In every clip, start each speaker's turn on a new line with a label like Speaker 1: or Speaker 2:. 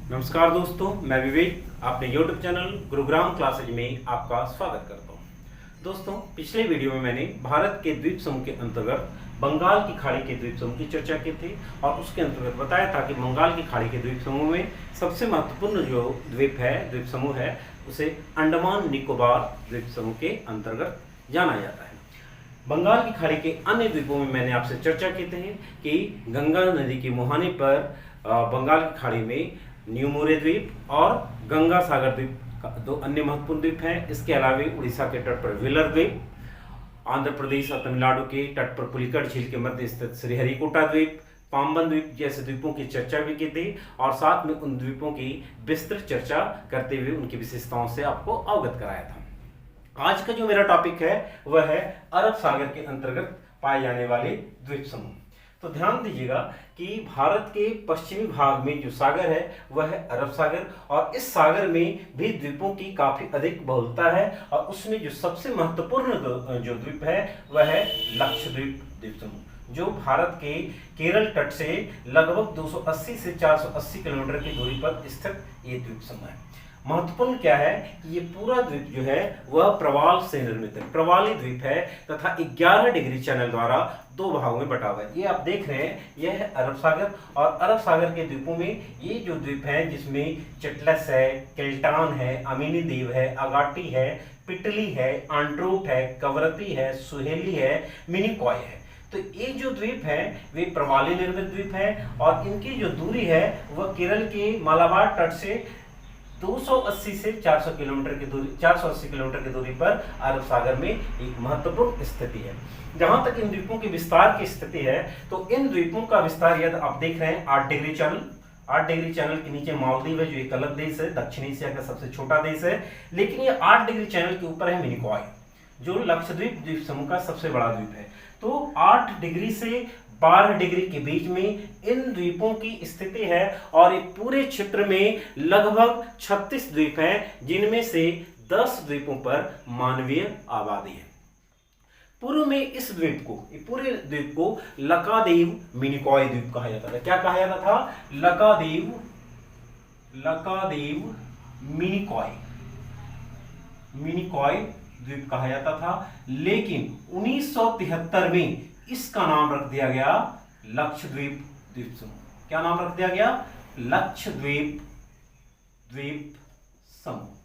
Speaker 1: नमस्कार दोस्तों, मैं विवेक अपने YouTube चैनल गुरुग्राम क्लासेज में आपका स्वागत करता हूं। दोस्तों, पिछले वीडियो में मैंने भारत के द्वीप समूह के अंतर्गत बंगाल की खाड़ी के द्वीप समूह की चर्चा की थी और उसके अंतर्गत बताया था कि बंगाल की खाड़ी के द्वीप समूह में सबसे महत्वपूर्ण जो द्वीप समूह है उसे अंडमान निकोबार द्वीप समूह के अंतर्गत जाना जाता है। बंगाल की खाड़ी के अन्य द्वीपों में मैंने आपसे चर्चा की थी कि गंगा नदी के मुहाने पर बंगाल की खाड़ी में न्यू मोरे द्वीप और गंगा सागर द्वीप दो अन्य महत्वपूर्ण द्वीप हैं। इसके अलावा उड़ीसा के तट पर व्हीलर द्वीप, आंध्र प्रदेश और तमिलनाडु के तट पर पुलिकट झील के मध्य स्थित श्रीहरिकोटा द्वीप, पाम्बन द्वीप जैसे द्वीपों की चर्चा भी की थी और साथ में उन द्वीपों की विस्तृत चर्चा करते हुए उनकी विशेषताओं से आपको अवगत कराया था। आज का जो मेरा टॉपिक है वह है अरब सागर के अंतर्गत पाए जाने वाले द्वीप समूह। तो ध्यान दीजिएगा कि भारत के पश्चिमी भाग में जो सागर है वह है अरब सागर और इस सागर में भी द्वीपों की काफी अधिक बहुलता है और उसमें जो सबसे महत्वपूर्ण जो द्वीप है वह है लक्षद्वीप द्वीप समूह, जो भारत के केरल तट से लगभग 280 से 480 किलोमीटर की दूरी पर स्थित ये द्वीप समूह है। महत्वपूर्ण क्या है कि ये पूरा द्वीप जो है वह प्रवाल से निर्मित है, प्रवाली द्वीप है तथा 11 डिग्री चैनल द्वारा दो भागों में बटा हुआ है। ये आप देख रहे हैं, यह है अरब सागर और अरब सागर के द्वीपों में ये जो द्वीप है जिसमें चटलस है, केल्टान है, अमीनी द्वीप है, अगाटी है, पिटली है, आंट्रोट है, कवरती है, सुहेली है, मिनिकॉय है। तो ये जो द्वीप है वे प्रवाली निर्मित द्वीप है और इनकी जो दूरी है वह केरल के मालाबार तट से 280 से 400 किलोमीटर की दूरी 480 किलोमीटर की दूरी पर अरब सागर में एक महत्वपूर्ण स्थिति है। जहां तक इन द्वीपों के विस्तार की स्थिति है तो इन द्वीपों का विस्तार यदि आप देख रहे हैं 8 डिग्री चैनल, 8 डिग्री चैनल के नीचे मालदीव है जो एक अलग देश है, दक्षिण एशिया का सबसे छोटा देश है, लेकिन ये 8 डिग्री चैनल के ऊपर है मिनिकॉय जो लक्षद्वीप द्वीप समूह का सबसे बड़ा द्वीप है। तो 8 डिग्री से 12 डिग्री के बीच में इन द्वीपों की स्थिति है और एक पूरे क्षेत्र में लगभग 36 द्वीप हैं जिनमें से 10 द्वीपों पर मानवीय आबादी है। पूर्व में इस द्वीप को, पूरे द्वीप को लकादेव मिनिकॉय द्वीप कहा जाता था। क्या कहा जाता था? लकादेव मिनिकॉय द्वीप कहा जाता था, लेकिन 1973 में इसका नाम रख दिया गया लक्षद्वीप द्वीप समूह। क्या नाम रख दिया गया? लक्षद्वीप द्वीप समूह।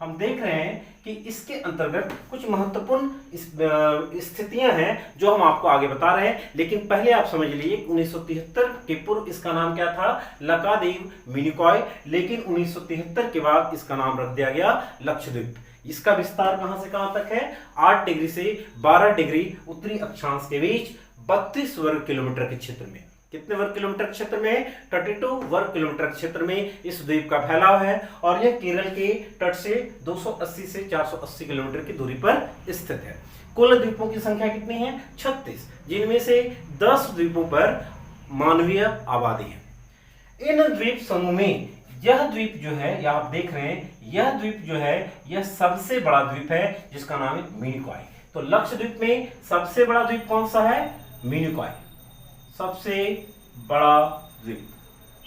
Speaker 1: हम देख रहे हैं कि इसके अंतर्गत कुछ महत्वपूर्ण स्थितियां हैं जो हम आपको आगे बता रहे हैं, लेकिन पहले आप समझ लीजिए 1973 के पूर्व इसका नाम क्या था? लकादेव मिनिकॉय, लेकिन 1973 के बाद इसका नाम रख दिया गया लक्षद्वीप। इसका विस्तार कहां से कहां तक है? 8 डिग्री से 12 डिग्री उत्तरी अक्षांश के बीच 32 वर्ग किलोमीटर के क्षेत्र में। कितने वर्ग किलोमीटर क्षेत्र में? 32 वर्ग किलोमीटर क्षेत्र में इस द्वीप का फैलाव है और यह केरल के तट से 280 से 480 किलोमीटर की दूरी पर स्थित है। कुल द्वीपों की संख्या कितनी है? 36, जिनमें से 10 द्वीपों पर मानवीय आबादी है। इन द्वीप समूह में यह द्वीप जो है, या आप देख रहे हैं, यह द्वीप जो है यह सबसे बड़ा द्वीप है जिसका नाम है मिनिकॉय। तो लक्षद्वीप में सबसे बड़ा द्वीप कौन सा है? मिनिकॉय। सबसे बड़ा द्वीप,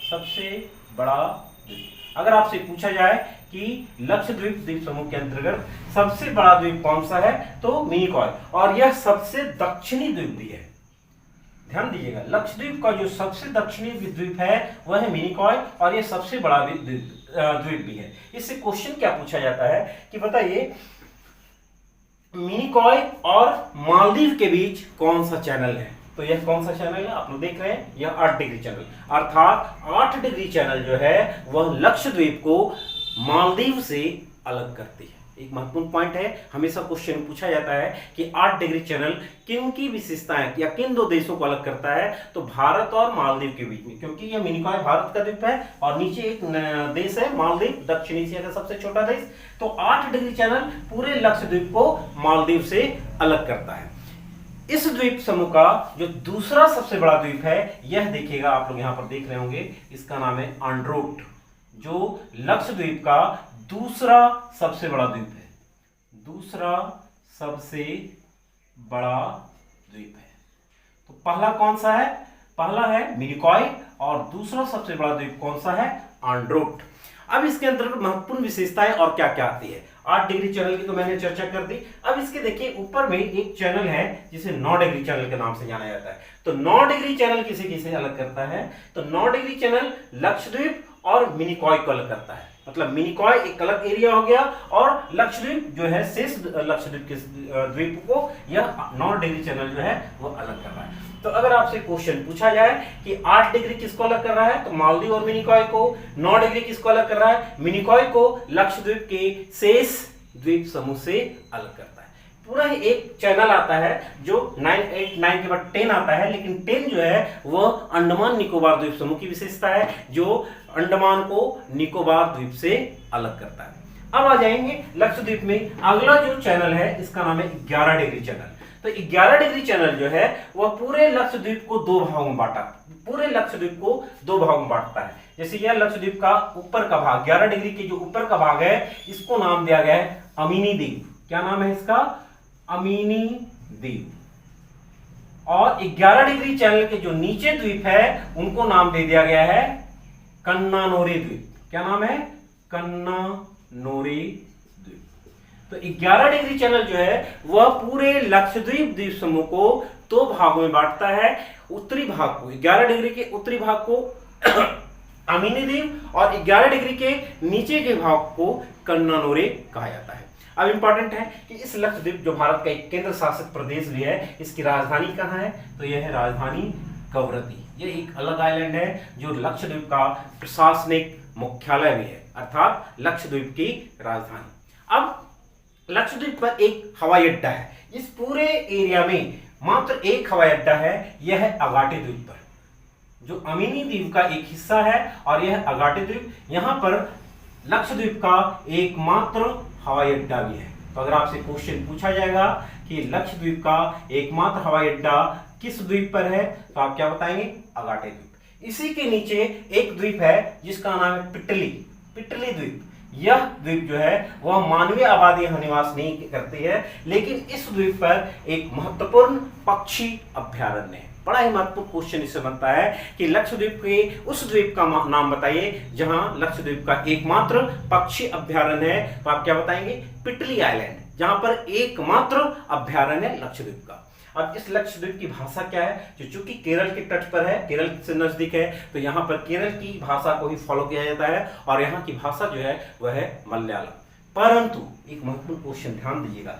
Speaker 1: सबसे बड़ा द्वीप। अगर आपसे पूछा जाए कि लक्षद्वीप द्वीप समूह के अंतर्गत सबसे बड़ा द्वीप कौन सा है तो मिनिकॉय, और यह सबसे दक्षिणी द्वीप भी है। ध्यान दीजिएगा, लक्षद्वीप का जो सबसे दक्षिणी द्वीप है वह है मिनिकॉय और यह सबसे बड़ा द्वीप भी है। इससे क्वेश्चन क्या पूछा जाता है कि बताइए मिनिकॉय और मालदीव के बीच कौन सा चैनल है? तो यह कौन सा चैनल है? आप लोग देख रहे हैं, यह 8 डिग्री चैनल, अर्थात 8 डिग्री चैनल जो है वह लक्षद्वीप को मालदीव से अलग करती है। एक महत्वपूर्ण पॉइंट है, हमेशा क्वेश्चन पूछा जाता है कि 8 डिग्री चैनल किन की विशेषताएं या किन दो देशों को अलग करता है? तो भारत और मालदीव के बीच में, क्योंकि यह मिनिकॉय भारत का द्वीप है और नीचे एक देश है मालदीव, दक्षिण एशिया का सबसे छोटा देश। तो 8 डिग्री चैनल पूरे लक्षद्वीप को मालदीव से अलग करता है। इस द्वीप समूह का जो दूसरा सबसे बड़ा द्वीप है, यह देखिएगा, आप लोग यहां पर देख रहे होंगे, इसका नाम है आंड्रोट, जो लक्षद्वीप का दूसरा सबसे बड़ा द्वीप है। दूसरा सबसे बड़ा द्वीप है। तो पहला कौन सा है? पहला है मिनिकॉय और दूसरा सबसे बड़ा द्वीप कौन सा है? ऑन-रूट। अब इसके अंतर्गत महत्वपूर्ण विशेषताएं और क्या क्या आती है। 8 डिग्री चैनल की तो मैंने चर्चा कर दी। अब इसके देखिए ऊपर में एक चैनल है जिसे 9 डिग्री चैनल के नाम से जाना जाता है। तो 9 डिग्री चैनल किसे किसे अलग करता है, तो 9 डिग्री चैनल लक्षद्वीप और मिनिकॉय को अलग करता है। मतलब मिनिकॉय एक अलग एरिया हो गया और लक्षद्वीप जो है शेष लक्षद्वीप के द्वीप को यह 9 डिग्री चैनल जो है वो अलग कर रहा है। तो अगर आपसे क्वेश्चन पूछा जाए कि 8 डिग्री किसको अलग कर रहा है, तो मालदीव और मिनिकॉय को, 9 डिग्री किसको अलग कर रहा है, मिनिकॉय को लक्षद्वीप के शेष द्वीप समूह से अलग करता है। पूरा एक चैनल आता है जो 9, 8, 9 के बाद 10 आता है, लेकिन 10 जो है वह अंडमान निकोबार द्वीप समूह की विशेषता है जो अंडमान को निकोबार द्वीप से अलग करता है। अब आ जाएंगे लक्षद्वीप में। अगला जो चैनल है इसका नाम है 11 डिग्री चैनल। तो 11 डिग्री चैनल जो है वह पूरे लक्षद्वीप को 2 भागों में बांटा, पूरे लक्षद्वीप को 2 भागों में बांटता है। जैसे यह लक्षद्वीप का ऊपर का भाग, 11 डिग्री के जो ऊपर का भाग है इसको नाम दिया गया है अमीनी द्वीप। क्या नाम है इसका, अमीनी द्वीप। और 11 डिग्री चैनल के जो नीचे द्वीप है उनको नाम दे दिया गया है कन्नानोरी द्वीप। क्या नाम है, कन्नानोरी द्वीप। तो 11 डिग्री चैनल जो है वह पूरे लक्षद्वीप द्वीप समूह को 2 भागों में बांटता है। उत्तरी भाग को, 11 डिग्री के उत्तरी भाग को अमीनी द्वीप और 11 डिग्री के नीचे के भाग को कन्नानोरी कहा जाता है। अब इंपॉर्टेंट है कि इस लक्षद्वीप जो भारत का एक केंद्र शासित प्रदेश भी है, इसकी राजधानी कहाँ है, तो यह है राजधानी कवरत्ती। यह एक अलग आइलैंड है जो लक्षद्वीप का प्रशासनिक मुख्यालय भी है, अर्थात लक्षद्वीप की राजधानी। अब लक्षद्वीप पर एक हवाई अड्डा है। इस पूरे एरिया में मात्र एक हवाई अड्डा है, यह है अगाटे द्वीप पर, जो अमीनी द्वीप का एक हिस्सा है और यह अगाटे द्वीप। यहां पर लक्षद्वीप का एकमात्र हवाई अड्डा भी है। तो अगर आपसे क्वेश्चन पूछा जाएगा कि लक्षद्वीप का एकमात्र हवाई अड्डा किस द्वीप पर है, तो आप क्या बताएंगे, अगाटे द्वीप। इसी के नीचे एक द्वीप है जिसका नाम है पिटली, पिटली द्वीप। यह द्वीप जो है वह मानवीय आबादी यहाँ निवास नहीं करती है, लेकिन इस द्वीप पर एक महत्वपूर्ण पक्षी अभ्यारण्य है। बड़ा ही महत्वपूर्ण क्वेश्चन इससे बनता है कि लक्षद्वीप के उस द्वीप का नाम बताइए जहां लक्षद्वीप का एकमात्र पक्षी अभ्यारण्य है। तो आप क्या बताएंगे, पिटली आइलैंड, जहां पर एकमात्र अभ्यारण्य है लक्षद्वीप का। अब इस लक्षद्वीप की भाषा क्या है, जो चूंकि केरल के तट पर है, केरल से नजदीक है, तो यहाँ पर केरल की भाषा को ही फॉलो किया जाता है और यहाँ की भाषा जो है वह है मलयालम। परंतु एक महत्वपूर्ण क्वेश्चन ध्यान दीजिएगा,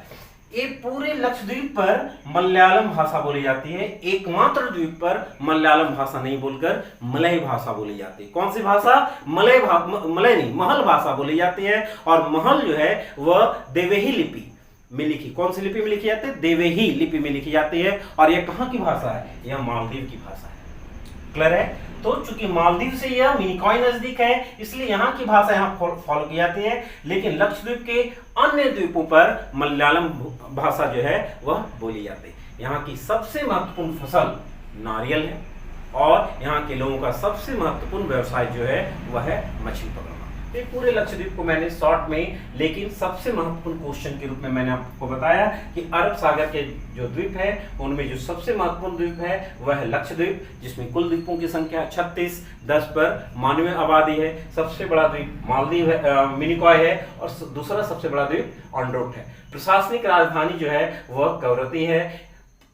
Speaker 1: ये पूरे लक्षद्वीप पर मलयालम भाषा बोली जाती है, एकमात्र द्वीप पर मलयालम भाषा नहीं बोलकर मलय भाषा बोली जाती है। कौन सी भाषा, मलय नहीं, महल भाषा बोली जाती है। और महल जो है वह देवही लिपि में लिखी, कौन सी लिपि में लिखी जाती है, देवही लिपि में लिखी जाती है। और यह कहाँ की भाषा है, यह मालदीव की भाषा है। क्लियर है। तो चूंकि मालदीव से यह मिनिकॉय नजदीक है, इसलिए यहाँ की भाषा यहाँ फॉलो की जाती है, लेकिन लक्षद्वीप के अन्य द्वीपों पर मलयालम भाषा जो है वह बोली जाती है। यहाँ की सबसे महत्वपूर्ण फसल नारियल है और यहाँ के लोगों का सबसे महत्वपूर्ण व्यवसाय जो है वह है मछली पकड़ना। तो पूरे लक्षद्वीप को मैंने शॉर्ट में लेकिन सबसे महत्वपूर्ण क्वेश्चन के रूप में मैंने आपको बताया कि अरब सागर के जो द्वीप है उनमें जो सबसे महत्वपूर्ण द्वीप है वह है लक्षद्वीप, जिसमें कुल द्वीपों की संख्या 36, 10 पर मानवीय आबादी है। सबसे बड़ा द्वीप मालदीव है, मिनिकॉय है, और दूसरा सबसे बड़ा द्वीप ऑन-रूट है। प्रशासनिक राजधानी जो है वह कवरत्ती है।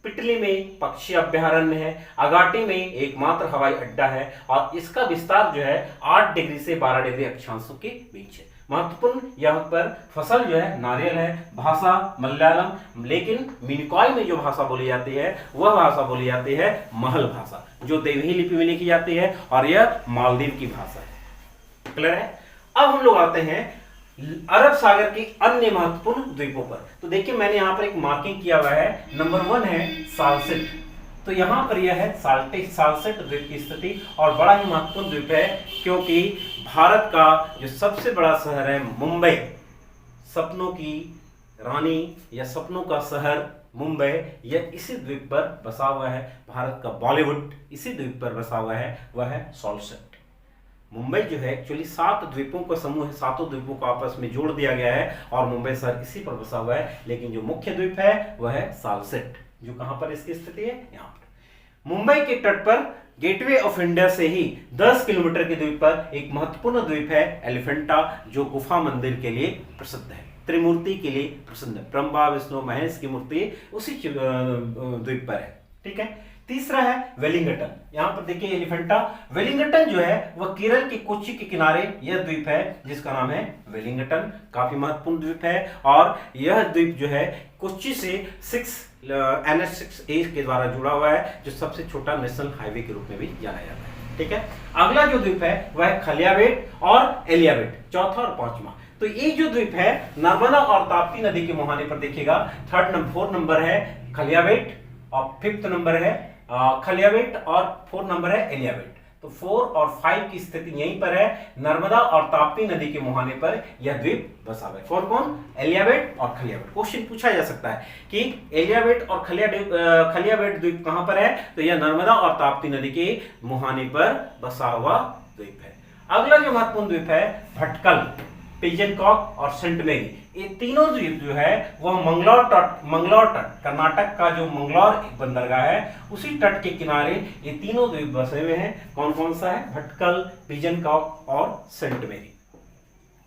Speaker 1: पिटली में पक्षी अभ्यारण्य है, अगाटे में एकमात्र हवाई अड्डा है और इसका विस्तार जो है 8 डिग्री से 12 डिग्री अक्षांशों के बीच है। महत्वपूर्ण यहाँ पर फसल जो है नारियल है, भाषा मलयालम, लेकिन मिनिकॉय में जो भाषा बोली जाती है वह भाषा बोली जाती है महल भाषा, जो देवही लिपि में लिखी जाती है और यह मालदीव की भाषा है। क्लियर है। अब हम लोग आते हैं अरब सागर के अन्य महत्वपूर्ण द्वीपों पर। तो देखिए मैंने यहाँ पर एक मार्किंग किया हुआ है। नंबर 1 है सालसेट। तो यहाँ पर यह है सालसेट द्वीप की स्थिति और बड़ा ही महत्वपूर्ण द्वीप है क्योंकि भारत का जो सबसे बड़ा शहर है मुंबई, सपनों की रानी या सपनों का शहर मुंबई, यह इसी द्वीप पर बसा हुआ है। भारत का बॉलीवुड इसी द्वीप पर बसा हुआ है, वह है सालसेट। मुंबई जो है एक्चुअली 7 द्वीपों का समूह है, 7 द्वीपों को आपस में जोड़ दिया गया है और मुंबई शहर इसी पर बसा हुआ है, लेकिन जो मुख्य द्वीप है वह है सालसेट, जो कहां पर इसकी स्थिति है, यहाँ पर। मुंबई के तट पर गेटवे ऑफ इंडिया से ही 10 किलोमीटर के द्वीप पर एक महत्वपूर्ण द्वीप है एलिफेंटा, जो गुफा मंदिर के लिए प्रसिद्ध है, त्रिमूर्ति के लिए प्रसिद्ध है। ब्रह्मा विष्णु महेश की मूर्ति उसी द्वीप पर है। ठीक है। तीसरा है वेलिंगटन। यहां पर देखिए एलिफेंटा, वेलिंगटन जो है वह केरल के कोच्चि के किनारे यह द्वीप है जिसका नाम है वेलिंगटन। काफी महत्वपूर्ण द्वीप है और यह द्वीप जो है कोच्चि से NH6A के द्वारा जुड़ा हुआ है, जो सबसे छोटा नेशनल हाईवे के रूप में भी जाना जाता है। ठीक है। अगला जो द्वीप है वह है खलियाबेट और एलियाबेट, चौथा और पांचवा। तो ये जो द्वीप है नर्मदा और ताप्ती नदी के मुहाने पर देखिएगा। 4 नंबर है खलियाबेट और 5th नंबर है खलियाबेट और 4 नंबर है एलियाबेट। तो 4 और 5 की स्थिति यहीं पर है, नर्मदा और ताप्ती नदी के मुहाने पर यह द्वीप बसा हुआ है। कौन? एलियाबेट और खलियाबेट। क्वेश्चन पूछा जा सकता है कि एलियाबेट और खलियाबेट द्वीप कहां पर है, तो यह नर्मदा और ताप्ती नदी के मुहाने पर बसा हुआ द्वीप है। अगला जो महत्वपूर्ण द्वीप है भटकल, पिजन कॉक और सेंट मेरी। ये तीनों द्वीप जो है वह मंगलौर तट, कर्नाटक का जो मंगलौर बंदरगाह है उसी तट के किनारे ये तीनों द्वीप बसे हुए हैं। कौन कौन सा है? भटकल, पिजन कॉक और सेंट मेरी।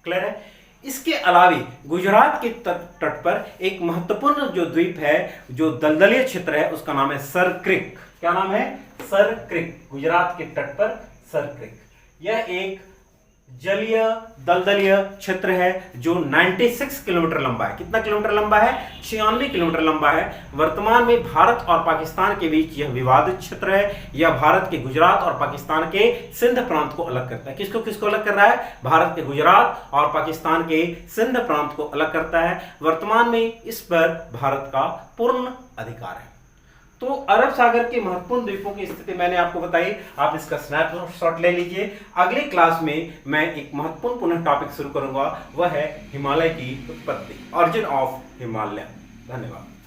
Speaker 1: क्लियर है। इसके अलावे गुजरात के तट पर एक महत्वपूर्ण जो द्वीप है, जो दलदलीय क्षेत्र है, उसका नाम है सर क्रिक। क्या नाम है? सर क्रिक। गुजरात के तट पर सर क्रिक। यह एक जलीय दलदलीय क्षेत्र है जो 96 किलोमीटर लंबा है। कितना किलोमीटर लंबा है? 96 किलोमीटर लंबा है। वर्तमान में भारत और पाकिस्तान के बीच यह विवादित क्षेत्र है। यह भारत के गुजरात और पाकिस्तान के सिंध प्रांत को अलग करता है। किसको अलग कर रहा है? भारत के गुजरात और पाकिस्तान के सिंध प्रांत को अलग करता है। वर्तमान में इस पर भारत का पूर्ण अधिकार है। तो अरब सागर के महत्वपूर्ण द्वीपों की स्थिति मैंने आपको बताई, आप इसका स्नैपशॉट ले लीजिए। अगली क्लास में मैं एक महत्वपूर्ण पुनः टॉपिक शुरू करूंगा, वह है हिमालय की उत्पत्ति, ऑरिजिन ऑफ हिमालय। धन्यवाद।